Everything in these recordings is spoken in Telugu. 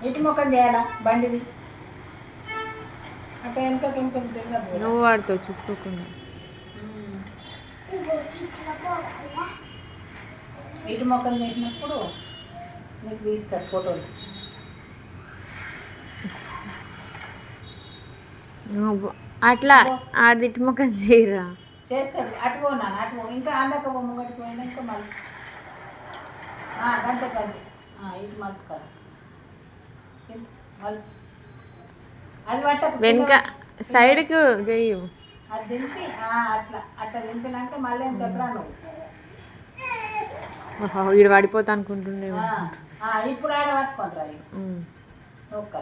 ఇటు ముఖం చేయాలా బండిది అట్లా వెనక తిరగదు. నువ్వు వాడుతావు చూసుకోకుండా. ఇటు ముఖం చేసినప్పుడు నీకు తీస్తారు ఫోటోలు. అట్లా ఆడిదిట్టు ముఖం చేయరా చేస్తాడు. అటు పోన్నాను అటు ఇంకా అందక ముంగటి పోయినా ఇంకా మళ్ళీ గంత గంతి ఇటు మలుపుకోవాలి మళ్ళీ అది పట్ట వెనుక సైడ్కు చెయ్యు. అది దింపి అట్లా అట్లా దింపినాక మళ్ళీ ఏం దగ్గర నువ్వు వీడు పడిపోతా అనుకుంటుండే. ఇప్పుడు ఆడ పట్టుకోండి రాజు ఒక్క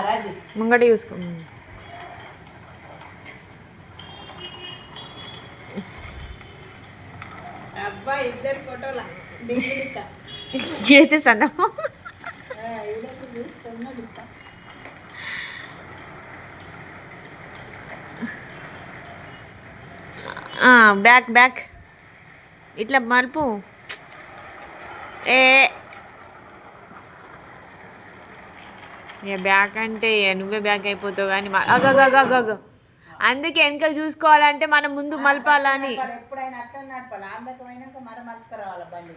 రాజు ముంగట చూసుకో. అబ్బా ఇద్దరు ఫోటోలా చేసేసాను. చూస్తున్నాడు బ్యాక్ బ్యాక్ ఇట్లా మలుపు. బ్యాక్ అంటే నువ్వే బ్యాక్ అయిపోతావు కానీ అందుకే వెనక చూసుకోవాలంటే మనం ముందు మలపాలని. ఎప్పుడైనా అట్లా నడపాలి. అందకమైనాక మనం మలుపుకు రావాలి బండి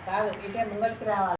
కాదు ఇటే ముంగలికి రావాలి.